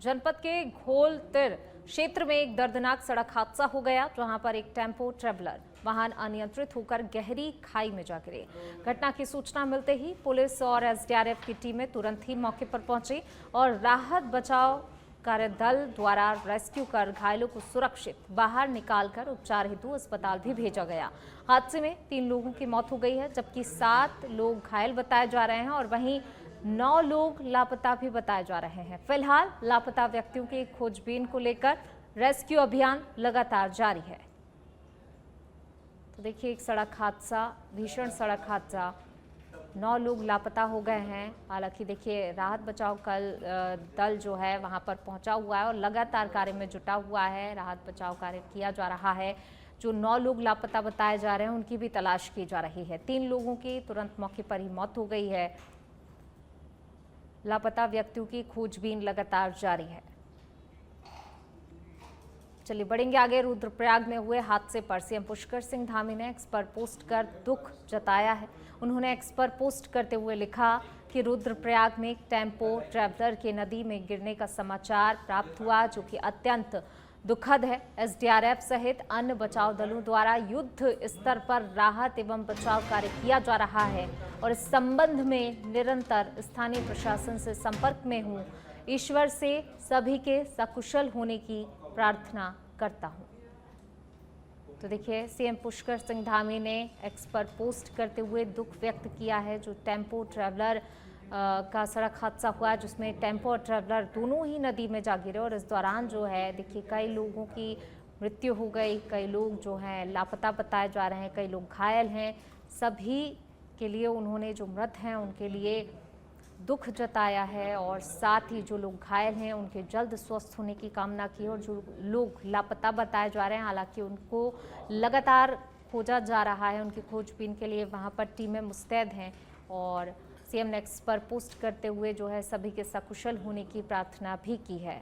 जनपद के घोलतिर क्षेत्र में एक दर्दनाक सड़क हादसा हो गया, जहां पर एक टेम्पो ट्रेवलर वाहन अनियंत्रित होकर गहरी खाई में जा गिरे। घटना की सूचना मिलते ही पुलिस और एसडीआरएफ की टीमें तुरंत ही मौके पर पहुंची और राहत बचाव कार्यदल द्वारा रेस्क्यू कर घायलों को सुरक्षित बाहर निकालकर उपचार हेतु अस्पताल भी भेजा गया। हादसे में 3 लोगों की मौत हो गई है, जबकि 7 लोग घायल बताए जा रहे हैं और वहीं 9 लोग लापता भी बताए जा रहे हैं। फिलहाल लापता व्यक्तियों की खोजबीन को लेकर रेस्क्यू अभियान लगातार जारी है। तो देखिए, एक सड़क हादसा, भीषण सड़क हादसा, 9 लोग लापता हो गए हैं। हालांकि देखिए, राहत बचाव दल जो है वहां पर पहुंचा हुआ है और लगातार कार्य में जुटा हुआ है। राहत बचाव कार्य किया जा रहा है। जो 9 लोग लापता बताए जा रहे हैं उनकी भी तलाश की जा रही है। 3 लोगों की तुरंत मौके पर ही मौत हो गई है। लापता व्यक्तियों की खोजबीन लगातार जारी है। चलिए बढ़ेंगे आगे। रुद्रप्रयाग में हुए हादसे पर सीएम पुष्कर सिंह धामी ने एक्स पर पोस्ट कर दुख जताया है। उन्होंने एक्स पर पोस्ट करते हुए लिखा कि रुद्रप्रयाग में एक टेम्पो ट्रैवलर के नदी में गिरने का समाचार प्राप्त हुआ, जो कि अत्यंत दुखद है। एसडीआरएफ सहित अन्य बचाव दलों द्वारा युद्ध स्तर पर राहत एवं बचाव कार्य किया जा रहा है और इस संबंध में निरंतर स्थानीय प्रशासन से संपर्क में हूं। ईश्वर से सभी के सकुशल होने की प्रार्थना करता हूं। तो देखिए, सीएम पुष्कर सिंह धामी ने एक्स पर पोस्ट करते हुए दुख व्यक्त किया है। जो टेम्पो ट्रैवलर का सड़क हादसा हुआ, जिसमें टेम्पो और ट्रैवलर दोनों ही नदी में जा गिरे और इस दौरान जो है देखिए कई लोगों की मृत्यु हो गई, कई लोग जो हैं लापता बताए जा रहे हैं, कई लोग घायल हैं। सभी के लिए उन्होंने, जो मृत हैं उनके लिए दुख जताया है और साथ ही जो लोग घायल हैं उनके जल्द स्वस्थ होने की कामना की। और जो लोग लापता बताए जा रहे हैं, हालांकि उनको लगातार खोजा जा रहा है। उनकी खोजबीन के लिए वहां पर टीमें मुस्तैद हैं और सीएम ने एक्स पर पोस्ट करते हुए जो है सभी के सकुशल होने की प्रार्थना भी की है।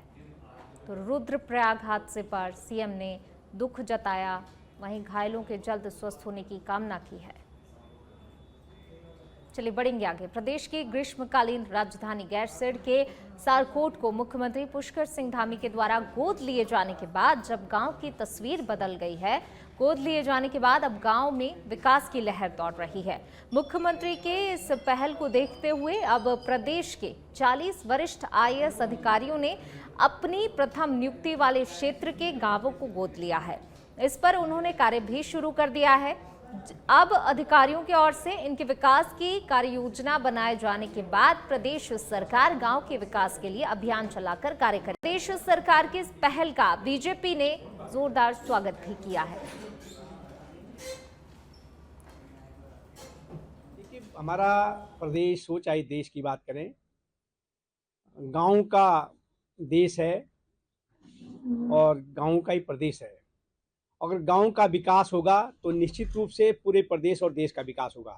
तो रुद्रप्रयाग हादसे पर सीएम ने दुख जताया, वहीं घायलों के जल्द स्वस्थ होने की कामना की है। चलिए बढ़ेंगे आगे। प्रदेश की ग्रीष्मकालीन राजधानी गैरसैंण के सारकोट को मुख्यमंत्री पुष्कर सिंह धामी के द्वारा गोद लिए जाने के बाद जब गांव की तस्वीर बदल गई है, गोद लिए जाने के बाद अब गांव में विकास की लहर दौड़ रही है। मुख्यमंत्री के इस पहल को देखते हुए अब प्रदेश के 40 वरिष्ठ आईएएस अधिकारियों ने अपनी प्रथम नियुक्ति वाले क्षेत्र के गांवों को गोद लिया है। इस पर उन्होंने कार्य भी शुरू कर दिया है। अब अधिकारियों की ओर से इनके विकास की कार्य योजना बनाए जाने के बाद प्रदेश सरकार गांव के विकास के लिए अभियान चलाकर कार्य करे। प्रदेश सरकार की इस पहल का बीजेपी ने जोरदार स्वागत भी किया है। देखिए, हमारा प्रदेश हो चाहे देश की बात करें, गांव का देश है और गांव का ही प्रदेश है। अगर गांव का विकास होगा तो निश्चित रूप से पूरे प्रदेश और देश का विकास होगा।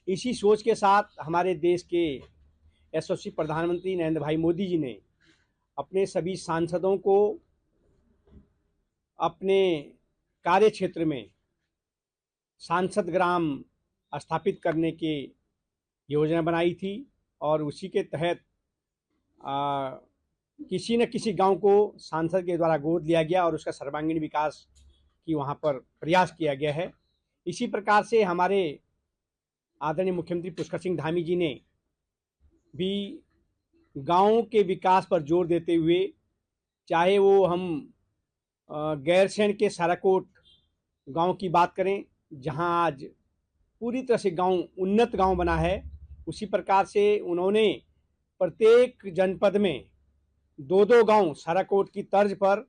इसी सोच के साथ हमारे देश के यशस्वी प्रधानमंत्री नरेंद्र भाई मोदी जी ने अपने सभी सांसदों को अपने कार्य क्षेत्र में सांसद ग्राम स्थापित करने की योजना बनाई थी और उसी के तहत किसी न किसी गांव को सांसद के द्वारा गोद लिया गया और उसका सर्वांगीण विकास कि वहाँ पर प्रयास किया गया है। इसी प्रकार से हमारे आदरणीय मुख्यमंत्री पुष्कर सिंह धामी जी ने भी गाँव के विकास पर जोर देते हुए, चाहे वो हम गैरसैंण के साराकोट गांव की बात करें, जहां आज पूरी तरह से गांव उन्नत गांव बना है, उसी प्रकार से उन्होंने प्रत्येक जनपद में 2-2 गांव साराकोट की तर्ज पर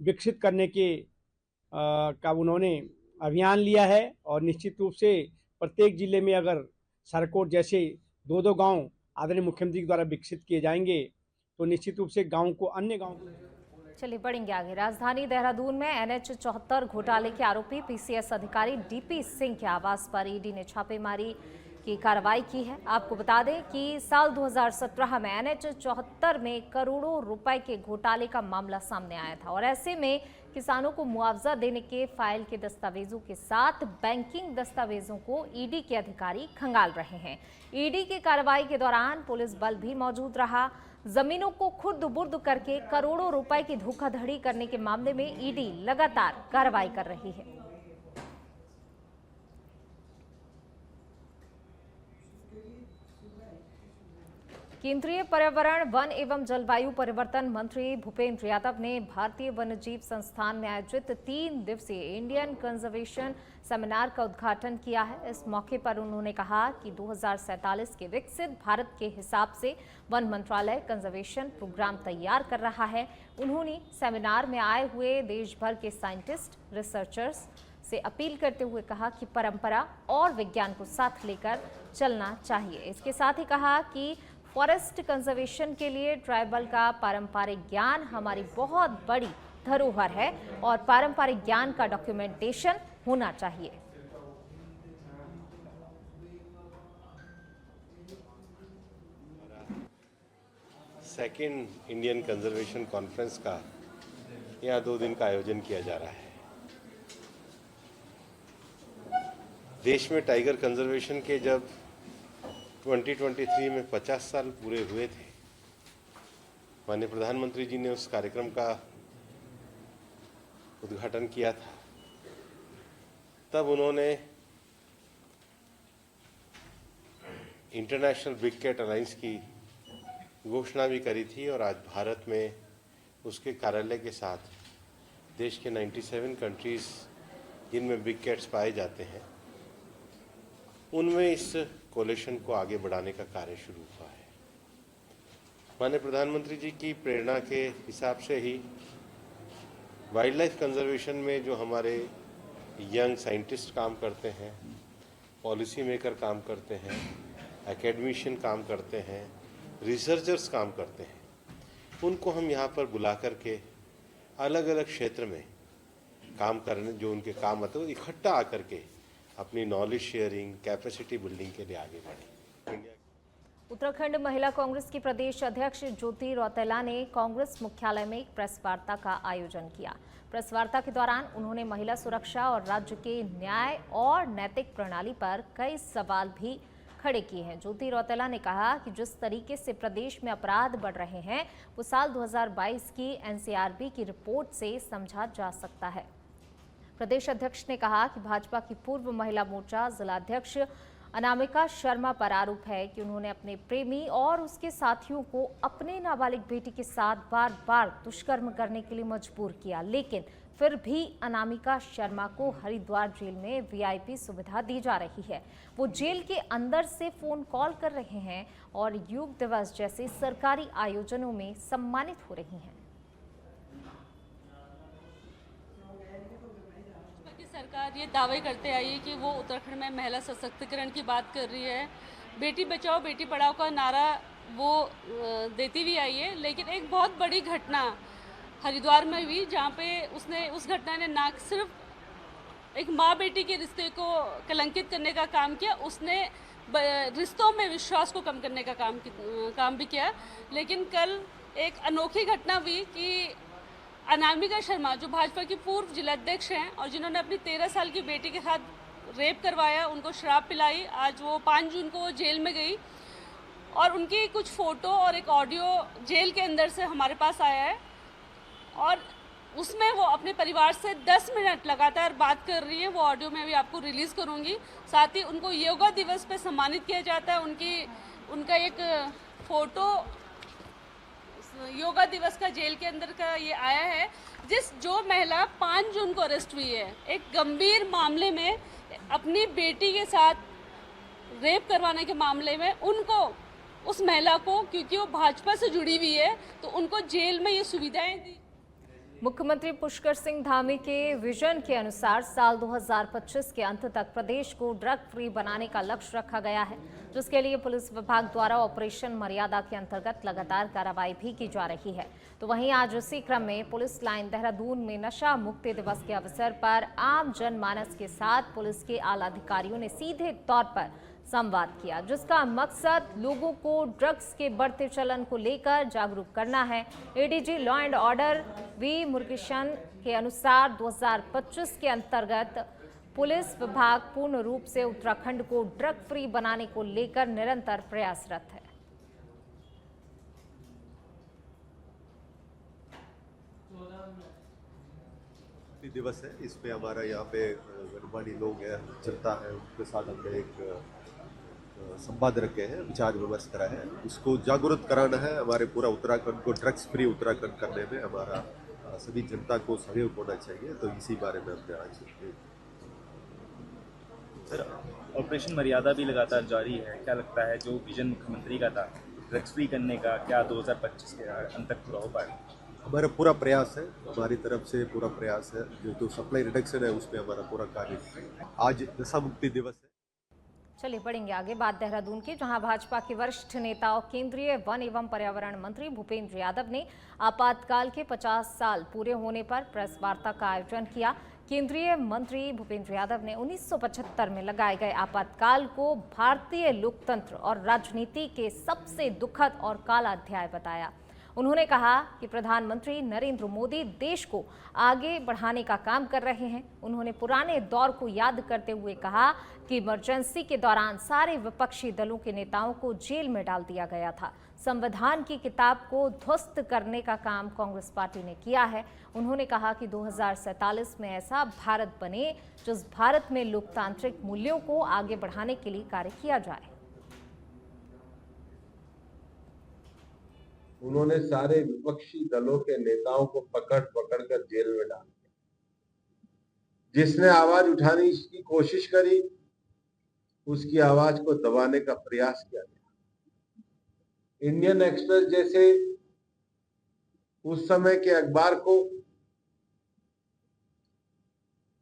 विकसित करने के का उन्होंने अभियान लिया है। और निश्चित रूप से प्रत्येक जिले में अगर साराकोट जैसे 2-2 गांव आदरणीय मुख्यमंत्री द्वारा विकसित किए जाएंगे तो निश्चित रूप से गांव को अन्य गांव। चलिए बढ़ेंगे आगे। राजधानी देहरादून में NH 74 घोटाले के आरोपी PCS अधिकारी DP सिंह के आवास पर ईडी ने छापेमारी की कार्रवाई की है। आपको बता दें कि साल 2017 में NH 74 में करोड़ों रुपए के घोटाले का मामला सामने आया था और ऐसे में किसानों को मुआवजा देने के फाइल के दस्तावेजों के साथ बैंकिंग दस्तावेजों को ईडी के अधिकारी खंगाल रहे हैं। ईडी की कार्रवाई के दौरान पुलिस बल भी मौजूद रहा। जमीनों को खुर्द-बुर्द करके करोड़ों रुपए की धोखाधड़ी करने के मामले में ईडी लगातार कार्रवाई कर रही है। केंद्रीय पर्यावरण, वन एवं जलवायु परिवर्तन मंत्री भूपेंद्र यादव ने भारतीय वन्यजीव संस्थान में आयोजित 3 दिवसीय इंडियन कंजर्वेशन सेमिनार का उद्घाटन किया है। इस मौके पर उन्होंने कहा कि 2047 के विकसित भारत के हिसाब से वन मंत्रालय कंजर्वेशन प्रोग्राम तैयार कर रहा है। उन्होंने सेमिनार में आए हुए देश भर के साइंटिस्ट, रिसर्चर्स से अपील करते हुए कहा कि परंपरा और विज्ञान को साथ लेकर चलना चाहिए। इसके साथ ही कहा कि फॉरेस्ट कंजर्वेशन के लिए ट्राइबल का पारंपरिक ज्ञान हमारी बहुत बड़ी धरोहर है और पारंपरिक ज्ञान का डॉक्यूमेंटेशन होना चाहिए। सेकेंड इंडियन कंजर्वेशन कॉन्फ्रेंस का यहाँ 2 दिन का आयोजन किया जा रहा है। देश में टाइगर कंजर्वेशन के जब 2023 में 50 साल पूरे हुए थे, माननीय प्रधानमंत्री जी ने उस कार्यक्रम का उद्घाटन किया था। तब उन्होंने इंटरनेशनल बिग कैट अलायंस की घोषणा भी करी थी और आज भारत में उसके कार्यालय के साथ देश के 97 कंट्रीज जिनमें बिग कैट्स पाए जाते हैं, उनमें इस कोलिशन को आगे बढ़ाने का कार्य शुरू हुआ है। माननीय प्रधानमंत्री जी की प्रेरणा के हिसाब से ही वाइल्ड लाइफ कंजर्वेशन में जो हमारे यंग साइंटिस्ट काम करते हैं, पॉलिसी मेकर काम करते हैं, एकेडमिशियन काम करते हैं, रिसर्चर्स काम करते हैं, उनको हम यहाँ पर बुला करके अलग अलग क्षेत्र में काम करने, जो उनके काम आते हैं, वो इकट्ठा आकर के अपनी नॉलेज शेयरिंग, कैपेसिटी बिल्डिंग के लिए आगे बढ़े। उत्तराखंड महिला कांग्रेस की प्रदेश अध्यक्ष ज्योति रौतेला ने कांग्रेस मुख्यालय में एक प्रेस वार्ता का आयोजन किया। प्रेस वार्ता के दौरान उन्होंने महिला सुरक्षा और राज्य के न्याय और नैतिक प्रणाली पर कई सवाल भी खड़े किए हैं। ज्योति रौतेला ने कहा कि जिस तरीके से प्रदेश में अपराध बढ़ रहे हैं, वो साल 2022 की एनसीआरबी की रिपोर्ट से समझा जा सकता है। प्रदेश अध्यक्ष ने कहा कि भाजपा की पूर्व महिला मोर्चा जिलाध्यक्ष अनामिका शर्मा पर आरोप है कि उन्होंने अपने प्रेमी और उसके साथियों को अपने नाबालिग बेटी के साथ बार बार दुष्कर्म करने के लिए मजबूर किया, लेकिन फिर भी अनामिका शर्मा को हरिद्वार जेल में वीआईपी सुविधा दी जा रही है। वो जेल के अंदर से फोन कॉल कर रहे हैं और योग दिवस जैसे सरकारी आयोजनों में सम्मानित हो रही हैं। सरकार ये दावे करते आई है कि वो उत्तराखंड में महिला सशक्तिकरण की बात कर रही है, बेटी बचाओ बेटी पढ़ाओ का नारा वो देती भी आई है, लेकिन एक बहुत बड़ी घटना हरिद्वार में हुई जहाँ पे उस घटना ने ना सिर्फ एक माँ बेटी के रिश्ते को कलंकित करने का काम किया, उसने रिश्तों में विश्वास को कम करने का काम भी किया। लेकिन कल एक अनोखी घटना हुई कि अनामिका शर्मा, जो भाजपा की पूर्व जिलाध्यक्ष हैं और जिन्होंने अपनी 13 साल की बेटी के साथ रेप करवाया, उनको शराब पिलाई, आज वो 5 जून को जेल में गई और उनकी कुछ फ़ोटो और एक ऑडियो जेल के अंदर से हमारे पास आया है और उसमें वो अपने परिवार से 10 मिनट लगातार बात कर रही है। वो ऑडियो मैं अभी आपको रिलीज़ करूँगी। साथ ही उनको योगा दिवस पे सम्मानित किया जाता है। उनका एक फ़ोटो योगा दिवस का जेल के अंदर का ये आया है, जो महिला 5 जून को अरेस्ट हुई है एक गंभीर मामले में, अपनी बेटी के साथ रेप करवाने के मामले में, उनको उस महिला को, क्योंकि वो भाजपा से जुड़ी हुई है, तो उनको जेल में ये सुविधाएं दी। मुख्यमंत्री पुष्कर सिंह धामी के विजन के अनुसार साल 2025 के अंत तक प्रदेश को ड्रग फ्री बनाने का लक्ष्य रखा गया है, जिसके लिए पुलिस विभाग द्वारा ऑपरेशन मर्यादा के अंतर्गत लगातार कार्रवाई भी की जा रही है। तो वहीं आज उसी क्रम में पुलिस लाइन देहरादून में नशा मुक्ति दिवस के अवसर पर आम जनमानस के साथ पुलिस के आला अधिकारियों ने सीधे तौर पर संवाद किया, जिसका मकसद लोगों को ड्रग्स के बढ़ते चलन को लेकर जागरूक करना है। ADG law and order V Murugesan के अनुसार 2025 के अंतर्गत पुलिस विभाग पूर्ण रूप से उत्तराखंड को ड्रग फ्री बनाने को लेकर निरंतर प्रयासरत है। दिवस है, इसमें हमारा यहाँ पे गणमान्य लोग हैं, जनता है, उनके साथ हमने एक संवाद रखे हैं, विचार विमर्श करा है। इसको जागरूक कराना है, हमारे पूरा उत्तराखंड को ड्रग्स फ्री उत्तराखंड करने में हमारा सभी जनता को सहयोग होना चाहिए। तो इसी बारे में हमने आज सर, ऑपरेशन मर्यादा भी लगातार जारी है। क्या लगता है जो विजन मुख्यमंत्री का था ड्रग्स फ्री करने का, क्या 2025 के अंत तक पूरा हो पाएगा? हमारा पूरा प्रयास है, हमारी तरफ से पूरा प्रयास है। जो सप्लाई रिडक्शन है उसमें हमारा पूरा कार्य है। आज नशा मुक्ति दिवस है। चलिए बढ़ेंगे आगे। बात देहरादून की, जहां भाजपा के वरिष्ठ नेता और केंद्रीय वन एवं पर्यावरण मंत्री भूपेंद्र यादव ने आपातकाल के 50 साल पूरे होने पर प्रेस वार्ता का आयोजन किया। केंद्रीय मंत्री भूपेंद्र यादव ने 1975 में लगाए गए आपातकाल को भारतीय लोकतंत्र और राजनीति के सबसे दुखद और काला अध्याय बताया। उन्होंने कहा कि प्रधानमंत्री नरेंद्र मोदी देश को आगे बढ़ाने का काम कर रहे हैं। उन्होंने पुराने दौर को याद करते हुए कहा कि इमरजेंसी के दौरान सारे विपक्षी दलों के नेताओं को जेल में डाल दिया गया था। संविधान की किताब को ध्वस्त करने का काम कांग्रेस पार्टी ने किया है। उन्होंने कहा कि 2047 में ऐसा भारत बने जिस भारत में लोकतांत्रिक मूल्यों को आगे बढ़ाने के लिए कार्य किया जाए। उन्होंने सारे विपक्षी दलों के नेताओं को पकड़ कर जेल में डाल दिया। जिसने आवाज उठाने की कोशिश करी उसकी आवाज को दबाने का प्रयास किया गया। इंडियन एक्सप्रेस जैसे उस समय के अखबार को,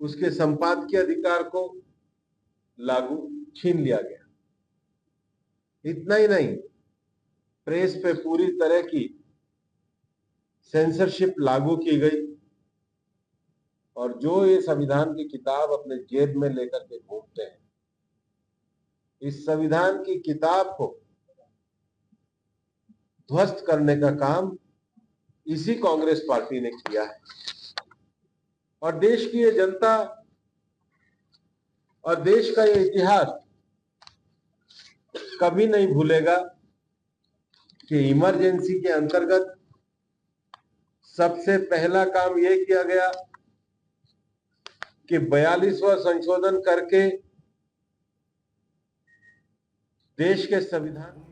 उसके संपादकीय अधिकार को छीन लिया गया। इतना ही नहीं, प्रेस पे पूरी तरह की सेंसरशिप लागू की गई और जो ये संविधान की किताब अपने जेब में लेकर के घूमते हैं, इस संविधान की किताब को ध्वस्त करने का काम इसी कांग्रेस पार्टी ने किया है। और देश की ये जनता और देश का ये इतिहास कभी नहीं भूलेगा कि इमरजेंसी के अंतर्गत सबसे पहला काम यह किया गया कि 42वां संशोधन करके देश के संविधान।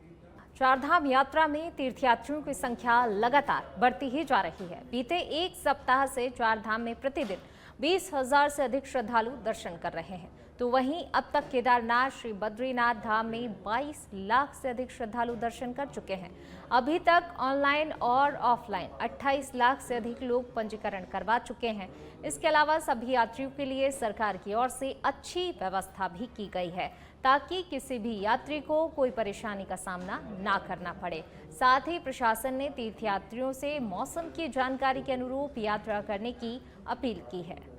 चारधाम यात्रा में तीर्थयात्रियों की संख्या लगातार बढ़ती ही जा रही है। बीते एक सप्ताह से चारधाम में प्रतिदिन 20,000 से अधिक श्रद्धालु दर्शन कर रहे हैं। तो वहीं अब तक केदारनाथ, श्री बद्रीनाथ धाम में 22 लाख से अधिक श्रद्धालु दर्शन कर चुके हैं। अभी तक ऑनलाइन और ऑफलाइन 28 लाख से अधिक लोग पंजीकरण करवा चुके हैं। इसके अलावा सभी यात्रियों के लिए सरकार की ओर से अच्छी व्यवस्था भी की गई है ताकि किसी भी यात्री को कोई परेशानी का सामना ना करना पड़े। साथ ही प्रशासन ने तीर्थयात्रियों से मौसम की जानकारी के अनुरूप यात्रा करने की अपील की है।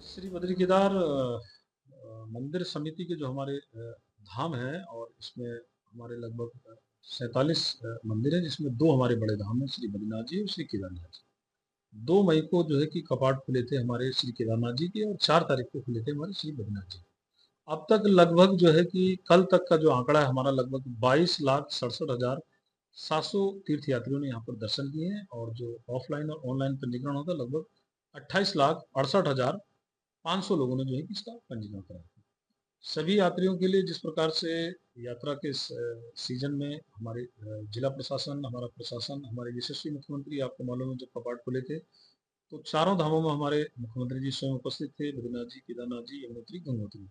श्री बद्री केदार मंदिर समिति के जो हमारे धाम हैं और इसमें हमारे लगभग 47 मंदिर हैं, जिसमें 2 हमारे बड़े धाम हैं, श्री बद्रीनाथ जी और श्री केदारनाथ जी। 2 मई को जो है कि कपाट खुले थे हमारे श्री केदारनाथ जी के और 4 तारीख को खुले थे हमारे श्री बद्रीनाथ जी। अब तक लगभग जो है कि कल तक का जो आंकड़ा है हमारा लगभग 22,67,700 तीर्थयात्रियों ने यहाँ पर दर्शन किए हैं और जो ऑफलाइन और ऑनलाइन पंजीकरण होता है लगभग 28,68,500 लोगों ने जो है कि इसका पंजीकरण कराया। सभी यात्रियों के लिए जिस प्रकार से यात्रा के सीजन में हमारे जिला प्रशासन, हमारा प्रशासन, हमारे यशस्वी मुख्यमंत्री, आपको मालूम है जब कपाट खुले थे तो चारों धामों में हमारे मुख्यमंत्री जी स्वयं उपस्थित थे, बद्रीनाथ जी, केदारनाथ जी, यमुनोत्री, गंगोत्री।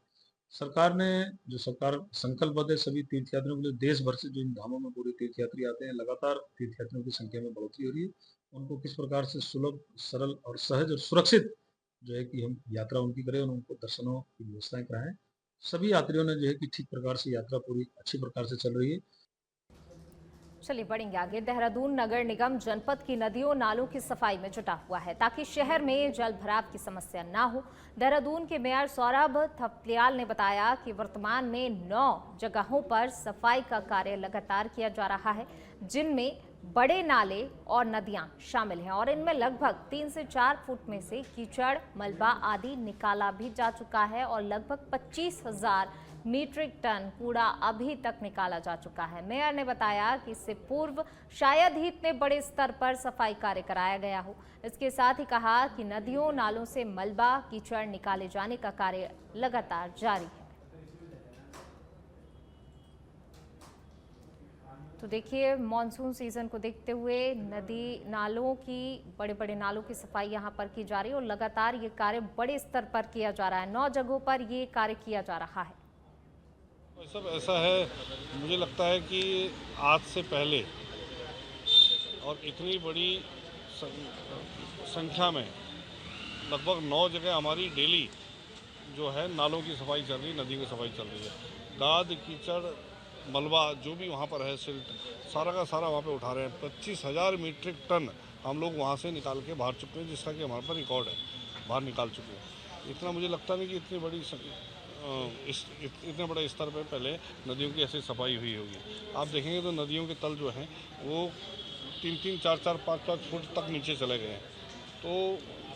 सरकार ने जो सरकार संकल्पबद्ध है सभी तीर्थयात्रियों के लिए, देश भर से जो इन धामों में पूरे तीर्थयात्री आते हैं, लगातार तीर्थयात्रियों की संख्या में बढ़ोतरी हो रही है। उनको किस प्रकार से सुलभ, सरल और सहज और सुरक्षित जो है कि हम यात्रा उनकी करें और उनको दर्शनों की व्यवस्थाएं कराएं। सभी यात्रियों ने जो है कि ठीक प्रकार से यात्रा पूरी अच्छी प्रकार से चल रही है। चलिए बढ़ेंगे आगे। देहरादून नगर निगम जनपद की नदियों नालों की सफाई में जुटा हुआ है ताकि शहर में जल भराव की समस्या ना हो। देहरादून के मेयर सौरभ थपलियाल ने बताया कि वर्तमान में 9 जगहों पर सफाई का कार्य लगातार किया जा रहा है, जिनमें बड़े नाले और नदियां शामिल हैं और इनमें लगभग 3 से 4 फुट में से कीचड़, मलबा आदि निकाला भी जा चुका है और लगभग 25,000 मीट्रिक टन कूड़ा अभी तक निकाला जा चुका है। मेयर ने बताया कि इससे पूर्व शायद ही इतने बड़े स्तर पर सफाई कार्य कराया गया हो। इसके साथ ही कहा कि नदियों नालों से मलबा कीचड़ निकाले जाने का कार्य लगातार जारी है। तो देखिए, मॉनसून सीजन को देखते हुए नदी नालों की बड़े बड़े नालों की सफाई यहां पर की जा रही है और लगातार ये कार्य बड़े स्तर पर किया जा रहा है। 9 जगहों पर ये कार्य किया जा रहा है। सब ऐसा है, मुझे लगता है कि आज से पहले और इतनी बड़ी संख्या में लगभग 9 जगह हमारी डेली जो है नालों की सफाई चल रही है, नदी की सफाई चल रही है। गाद कीचड़ मलबा जो भी वहाँ पर है, सिल्ट सारा का सारा वहाँ पे उठा रहे हैं। 25,000 मीट्रिक टन हम लोग वहाँ से निकाल के बाहर चुके हैं, जिसका कि हमारे पास रिकॉर्ड है, बाहर निकाल चुके हैं। इतना मुझे लगता नहीं कि इतनी बड़ी इतने बड़े स्तर पर पहले नदियों की ऐसी सफाई हुई होगी। आप देखेंगे तो नदियों के तल जो हैं वो 3-3, 4-4, 5-5 फुट तक नीचे चले गए हैं। तो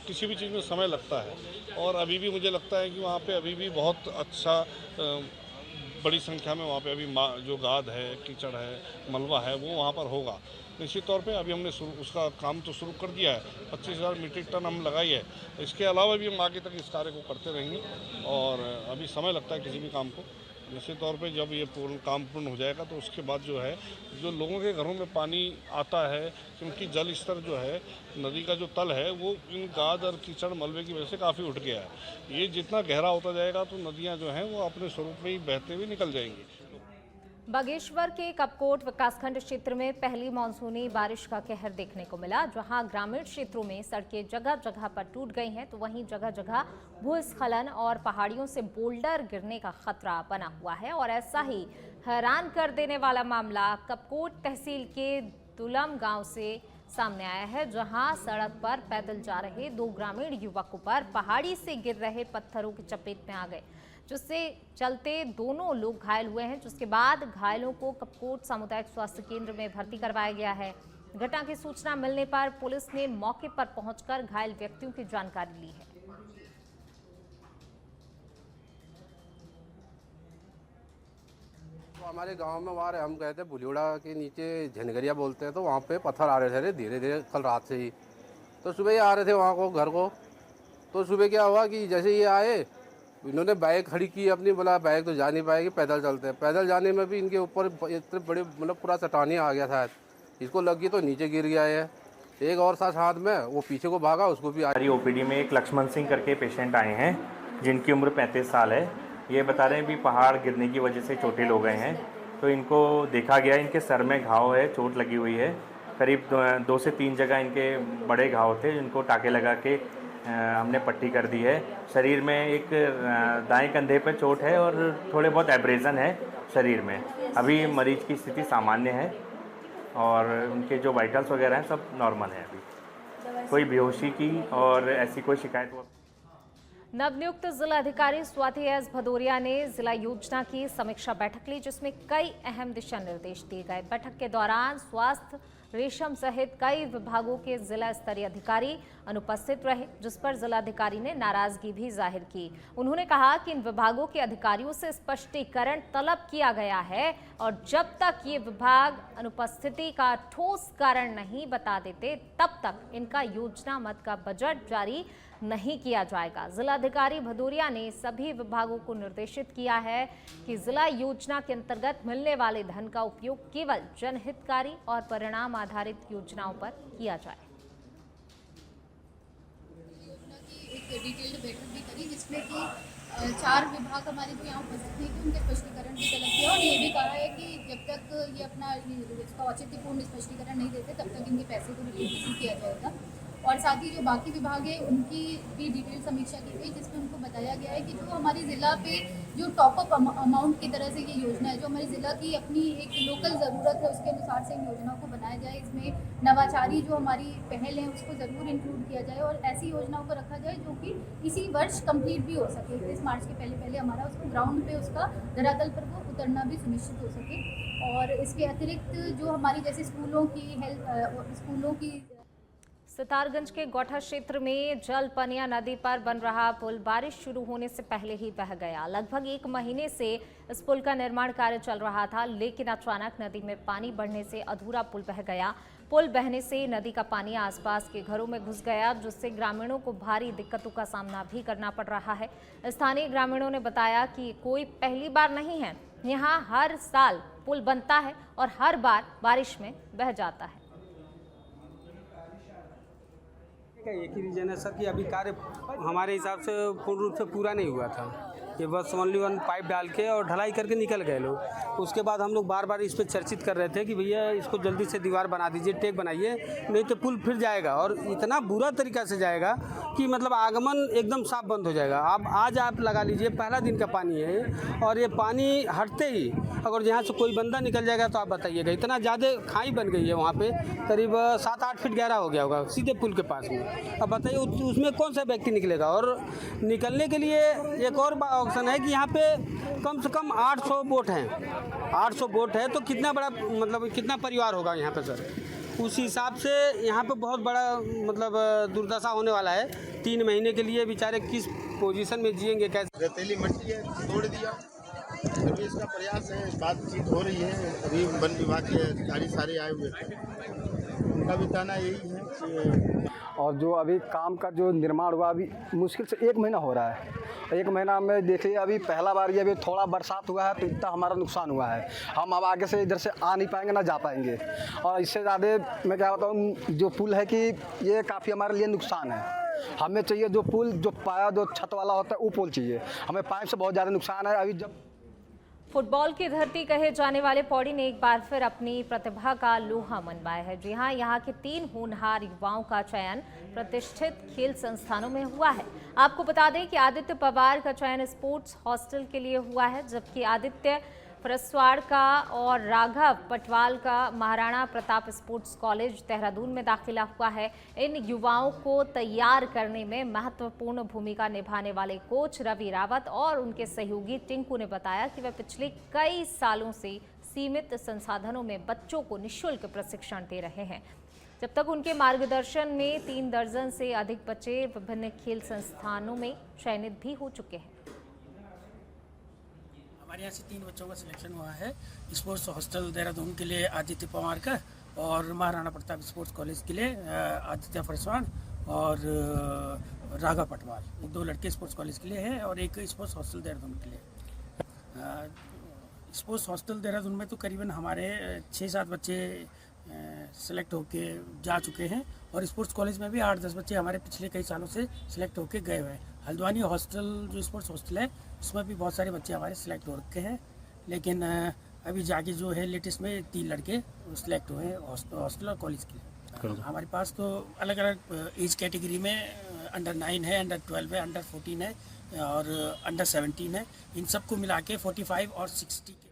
किसी भी चीज़ में समय लगता है और अभी भी मुझे लगता है कि वहाँ पे अभी भी बहुत अच्छा बड़ी संख्या में वहाँ पे अभी जो गाद है, कीचड़ है, मलबा है, वो वहाँ पर होगा निश्चित तौर पे। अभी हमने उसका काम तो शुरू कर दिया है, 25,000 मीट्रिक टन हम लगाई है। इसके अलावा भी हम आगे तक इस कार्य को करते रहेंगे और अभी समय लगता है किसी भी काम को। निश्चित तौर पे जब ये काम पूर्ण हो जाएगा तो उसके बाद जो है, जो लोगों के घरों में पानी आता है, क्योंकि जल स्तर जो है नदी का जो तल है वो इन गाद और कीचड़ मलबे की वजह से काफ़ी उठ गया है। ये जितना गहरा होता जाएगा तो नदियाँ जो हैं वो अपने स्वरूप में ही बहते हुए निकल जाएंगी। बागेश्वर के कपकोट विकासखंड क्षेत्र में पहली मानसूनी बारिश का कहर देखने को मिला, जहां ग्रामीण क्षेत्रों में सड़कें जगह जगह पर टूट गई हैं, तो वहीं जगह जगह भूस्खलन और पहाड़ियों से बोल्डर गिरने का खतरा बना हुआ है। और ऐसा ही हैरान कर देने वाला मामला कपकोट तहसील के दुलम गांव से सामने आया है, जहां सड़क पर पैदल जा रहे 2 ग्रामीण युवकों पर पहाड़ी से गिर रहे पत्थरों की चपेट में आ गए, जिससे चलते दोनों लोग घायल हुए हैं। जिसके बाद घायलों को कपकोट सामुदायिक स्वास्थ्य केंद्र में भर्ती करवाया गया है। घटना की सूचना मिलने पर पुलिस ने मौके पर पहुंचकर घायल व्यक्तियों की जानकारी ली है। तो हमारे गांव में वहाँ हम गए थे, बुलियोड़ा के नीचे झनगरिया बोलते हैं, तो वहाँ पे पत्थर आ रहे थे धीरे धीरे कल रात से ही। तो सुबह ही आ रहे थे वहाँ को घर को। तो सुबह क्या हुआ कि जैसे ये आए, इन्होंने बाइक खड़ी की अपनी, बोला बाइक तो जा नहीं पाएगी, पैदल चलते हैं। पैदल जाने में भी इनके ऊपर इतने बड़े मतलब पूरा चट्टानी आ गया था, इसको लगी तो नीचे गिर गया है। एक और साथ हाथ में वो पीछे को भागा, उसको भी हमारी ओपीडी में एक लक्ष्मण सिंह करके पेशेंट आए हैं, जिनकी उम्र 35 साल है। ये बता रहे हैं भी पहाड़ गिरने की वजह से चोटिल हो गए हैं। तो इनको देखा गया, इनके सर में घाव है, चोट लगी हुई है। करीब 2 से 3 जगह इनके बड़े घाव थे, जिनको टाँके लगा के हमने पट्टी कर दी है। शरीर में एक दाएं कंधे पर चोट है और थोड़े बहुत एब्रेजन है शरीर में। अभी मरीज की स्थिति सामान्य है और उनके जो वाइटल्स वगैरह हैं सब नॉर्मल है। अभी कोई बेहोशी की और ऐसी कोई शिकायत हुआ। नवनियुक्त जिलाधिकारी स्वाति एस भदौरिया ने जिला योजना की समीक्षा बैठक ली, जिसमें कई अहम दिशा निर्देश दिए गए। बैठक के दौरान स्वास्थ्य, रेशम सहित कई विभागों के जिला स्तरीय अधिकारी अनुपस्थित रहे, जिस पर जिलाधिकारी ने नाराजगी भी जाहिर की। उन्होंने कहा कि इन विभागों के अधिकारियों से स्पष्टीकरण तलब किया गया है और जब तक ये विभाग अनुपस्थिति का ठोस कारण नहीं बता देते, तब तक इनका योजना मद का बजट जारी नहीं किया जाएगा। जिलाधिकारी भदौरिया ने सभी विभागों को निर्देशित किया है कि जिला योजना के अंतर्गत मिलने वाले धन का उपयोग केवल जनहितकारी और परिणाम आधारित योजनाओं पर किया जाए। एक डिटेल्ड बैठक भी करी, जिसमें कि 4 विभाग हमारे जो यहाँ उपस्थित थे उनके स्पष्टीकरण भी तलब किया और ये भी कहा है कि जब तक ये अपना इसका औचित्यपूर्ण स्पष्टीकरण नहीं देते, तब तक इनके पैसे को रिलीज नहीं किया जाएगा। और साथ ही जो बाकी विभाग है उनकी भी डिटेल समीक्षा की गई, जिसमें उनको बताया गया है कि जो हमारे ज़िला पे जो टॉपअप अमाउंट की तरह से ये योजना है, जो हमारे ज़िला की अपनी एक लोकल ज़रूरत है, उसके अनुसार से इन योजनाओं को बनाया जाए। इसमें नवाचारी जो हमारी पहल है उसको ज़रूर इंक्लूड किया जाए और ऐसी योजनाओं को रखा जाए जो कि इसी वर्ष कंप्लीट भी हो सके। 31 मार्च के पहले हमारा उसको ग्राउंड पे उसका धरातल पर वो उतरना भी सुनिश्चित हो सके। और इसके अतिरिक्त जो हमारी जैसे स्कूलों की सितारगंज के गौठा क्षेत्र में जलपनिया नदी पर बन रहा पुल बारिश शुरू होने से पहले ही बह गया। लगभग 1 महीने से इस पुल का निर्माण कार्य चल रहा था, लेकिन अचानक नदी में पानी बढ़ने से अधूरा पुल बह गया। पुल बहने से नदी का पानी आसपास के घरों में घुस गया, जिससे ग्रामीणों को भारी दिक्कतों का सामना भी करना पड़ रहा है। स्थानीय ग्रामीणों ने बताया कि कोई पहली बार नहीं है, यहाँ हर साल पुल बनता है और हर बार बारिश में बह जाता है। एक ही रीजन है सर कि अभी कार्य हमारे हिसाब से पूर्ण रूप से पूरा नहीं हुआ था। ये बस ओनली वन पाइप डाल के और ढलाई करके निकल गए लोग। उसके बाद हम लोग बार बार इस पर चर्चित कर रहे थे कि भैया इसको जल्दी से दीवार बना दीजिए, टेक बनाइए, नहीं तो पुल फिर जाएगा और इतना बुरा तरीका से जाएगा कि मतलब आगमन एकदम साफ बंद हो जाएगा। अब आज आप लगा लीजिए पहला दिन का पानी है और ये पानी हटते ही अगर यहाँ से कोई बंदा निकल जाएगा तो आप बताइएगा। इतना ज़्यादा खाई बन गई है, वहाँ पे करीब 7-8 फीट गहरा हो गया होगा सीधे पुल के पास में। अब बताइए उसमें कौन सा व्यक्ति निकलेगा। और निकलने के लिए एक और ऑप्शन है कि यहाँ पे कम से कम 800 बोट हैं। 800 बोट है तो कितना बड़ा मतलब कितना परिवार होगा यहाँ पे सर। उस हिसाब से यहाँ पे बहुत बड़ा मतलब दुर्दशा होने वाला है। 3 महीने के लिए बेचारे किस पोजीशन में जिएंगे, कैसे। रेतीली मिट्टी है, तोड़ दिया। अभी इसका प्रयास है, बातचीत हो रही है। अभी वन विभाग के अधिकारी सारे आए हुए थे, उनका भी कहना यही है कि और जो अभी काम का जो निर्माण हुआ अभी मुश्किल से 1 महीना हो रहा है। 1 महीना में देखिए अभी पहला बार ये अभी थोड़ा बरसात हुआ है तो इतना हमारा नुकसान हुआ है। हम अब आगे से इधर से आ नहीं पाएंगे ना जा पाएंगे। और इससे ज़्यादा मैं क्या बताऊँ, जो पुल है कि ये काफ़ी हमारे लिए नुकसान है। हमें चाहिए जो पुल जो पाया जो छत वाला होता है वो पुल चाहिए। हमें पाइप से बहुत ज़्यादा नुकसान है। अभी जब फुटबॉल की धरती कहे जाने वाले पौड़ी ने एक बार फिर अपनी प्रतिभा का लोहा मनवाया है। जी हां, यहां के 3 होनहार युवाओं का चयन प्रतिष्ठित खेल संस्थानों में हुआ है। आपको बता दें कि आदित्य पवार का चयन स्पोर्ट्स हॉस्टल के लिए हुआ है, जबकि आदित्य परसवाड़ का और राघव पटवाल का महाराणा प्रताप स्पोर्ट्स कॉलेज देहरादून में दाखिला हुआ है। इन युवाओं को तैयार करने में महत्वपूर्ण भूमिका निभाने वाले कोच रवि रावत और उनके सहयोगी टिंकू ने बताया कि वे पिछले कई सालों से सीमित संसाधनों में बच्चों को निःशुल्क प्रशिक्षण दे रहे हैं। जब तक उनके मार्गदर्शन में 3 दर्जन से अधिक बच्चे विभिन्न खेल संस्थानों में चयनित भी हो चुके हैं। हमारे यहाँ से 3 बच्चों का सिलेक्शन हुआ है। स्पोर्ट्स हॉस्टल देहरादून के लिए आदित्य पवार का और महाराणा प्रताप स्पोर्ट्स कॉलेज के लिए आदित्य परसवाड़ और राघव पटवाल। 2 लड़के स्पोर्ट्स कॉलेज के लिए हैं और एक स्पोर्ट्स हॉस्टल देहरादून के लिए। स्पोर्ट्स हॉस्टल देहरादून में तो करीबन हमारे 6-7 बच्चे सेलेक्ट होके जा चुके हैं और स्पोर्ट्स कॉलेज में भी 8-10 बच्चे हमारे पिछले कई सालों से सिलेक्ट होके गए हुए हैं। हल्द्वानी हॉस्टल जो स्पोर्ट्स हॉस्टल है उसमें भी बहुत सारे बच्चे हमारे सिलेक्ट हो रखे हैं, लेकिन अभी जाके जो है लेटेस्ट में 3 लड़के सिलेक्ट हुए हैं हॉस्टल और कॉलेज के लिए। हमारे पास तो अलग अलग एज कैटेगरी में अंडर 9 है, अंडर 12 है, अंडर 14 है और अंडर 17 है। इन सबको मिला के 45 और 60 के